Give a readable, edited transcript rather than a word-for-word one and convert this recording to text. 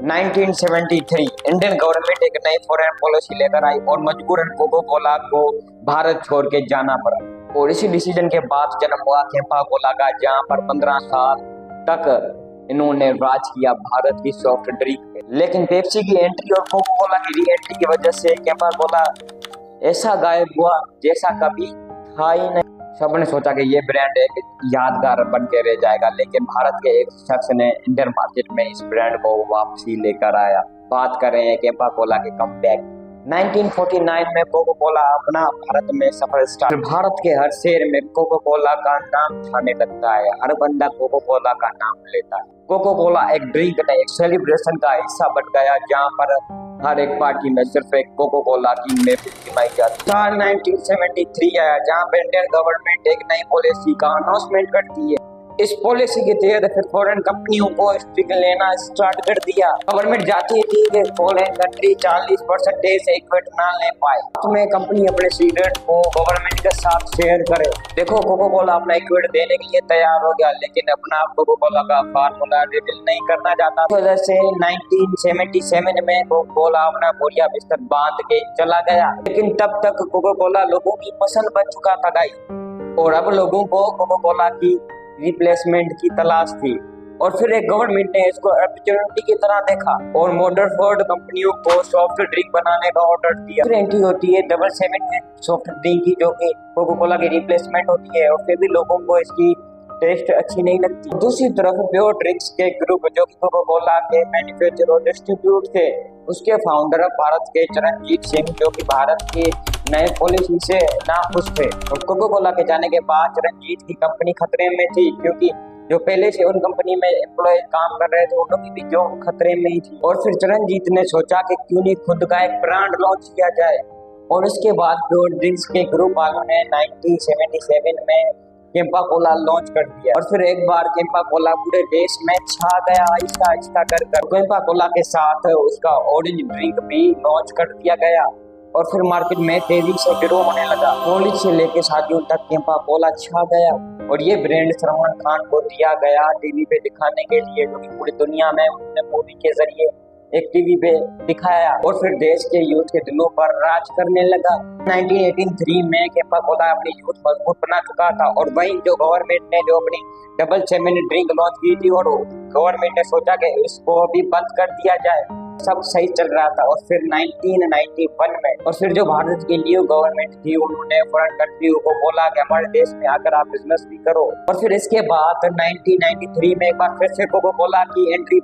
1973 Indian government एक नई foreign policy लेकर आई और मजबूरन कोको कोला को भारत छोड़ के जाना पड़ा। और इसी डिसीजन के बाद जन्म हुआ कैंपा कोला का, जहां पर 15 साल तक इन्होंने राज किया भारत की सॉफ्ट ड्रिंक पे। लेकिन पेप्सी की एंट्री और कोको कोला की री एंट्री की वजह से कैंपा कोला ऐसा गायब हुआ जैसा कभी था ही नहीं। सबने सोचा कि ये ब्रांड एक यादगार बन के रह जाएगा, लेकिन भारत के एक शख्स ने इंडियन मार्केट में इस ब्रांड को वापसी लेकर आया। बात कर रहे हैं कैंपा कोला के कमबैक। 1949 में कोको कोला अपना भारत में सफर स्टार्ट। भारत के हर शहर में कोको कोला का नाम छाने लगता है, हर बंदा कोको कोला का नाम लेता है। कोको कोला एक ड्रिंक नहीं, एक सेलिब्रेशन का हिस्सा बन गया, जहाँ पर हर एक पार्टी में सिर्फ एक कोको कोला की महफिल जमाई जाती। साल 1973 आया, जहाँ पे इंडियन गवर्नमेंट एक नई पॉलिसी का अनाउंसमेंट करती है। इस पॉलिसी के तहत फिर फॉरेन कंपनियों को स्टिक लेना स्टार्ट कर दिया। गवर्नमेंट चाहती थी कि फॉरेन कंट्री 40% से इक्विट ना ले पाए, उसमें कंपनी अपने सीक्रेट को गवर्नमेंट के साथ शेयर करे। देखो कोको कोला अपना इक्विट देने के लिए तैयार हो गया, लेकिन अपना कोको कोला का फार्मूला रिवील नहीं करना चाहता। इस वजह से 1977 में कोको कोला अपना बोरिया बिस्तर बांध के चला गया। लेकिन तब तक कोको कोला लोगों की पसंद बन चुका था गाइस, और अब लोगों को कोको कोला की रिप्लेसमेंट की तलाश थी। और फिर एक गवर्नमेंट ने इसको अपॉर्चुनिटी की तरह देखा और मोटरफोर्ड कंपनियों को सॉफ्ट ड्रिंक बनाने का ऑर्डर दिया। फिर एंट्री होती है 77 में सॉफ्ट ड्रिंक की, जो कि कोको कोला की रिप्लेसमेंट होती है, और फिर भी लोगों को इसकी टेस्ट अच्छी नहीं लगती। दूसरी तरफ प्योर ड्रिंक्स के ग्रुप, जो कि कोको कोला के मैन्युफैक्चर और डिस्ट्रीब्यूट थे, उसके फाउंडर भारत के चरणजीत सिंह, जो कि भारत की नए पॉलिसी से नाखुश थे। और कोको कोला के जाने के बाद चरणजीत की कंपनी खतरे में थी, क्योंकि जो पहले से उन कंपनी में एम्प्लॉय काम कर रहे थे उनकी भी जॉब खतरे में ही थी। और फिर चरणजीत ने सोचा कि क्यों नहीं खुद का एक ब्रांड लॉन्च किया जाए। और इसके बाद प्योर ड्रिंक्स के ग्रुप वालों ने 1977 में कैंपा कोला लॉन्च कर दिया। और फिर एक बार कैंपा कोला पूरे देश में छा गया, आहिस्ता आहिस्ता कर कैंपा कोला के साथ उसका ऑरेंज ड्रिंक भी लॉन्च कर दिया गया। और फिर मार्केट में तेजी से ग्रो होने लगा। कॉलेज से लेके शादियों तक कैंपा कोला छा गया। और ये ब्रांड सलमान खान को दिया गया टीवी पे दिखाने के लिए, जो कि पूरी दुनिया में उन्होंने मूवी के जरिए एक टीवी पे दिखाया और फिर देश के यूथ के दिलों पर राज करने लगा। 1983 में कैंपा कोला अपनी यूथ मजबूत बना चुका था। और वहीं जो गवर्नमेंट ने जो अपनी डबल चेमन ड्रिंक लॉन्च की थी, और गवर्नमेंट ने सोचा कि इसको अभी बंद कर दिया जाए। सब सही चल रहा था। और फिर 1991 में और फिर जो भारत की न्यू गवर्नमेंट थी, उन्होंने फॉरेन कंट्रियों को बोला कि हमारे देश में आकर आप बिजनेस भी करो। और फिर इसके बाद 1993 में एक बार फिर से कोको कोला की एंट्री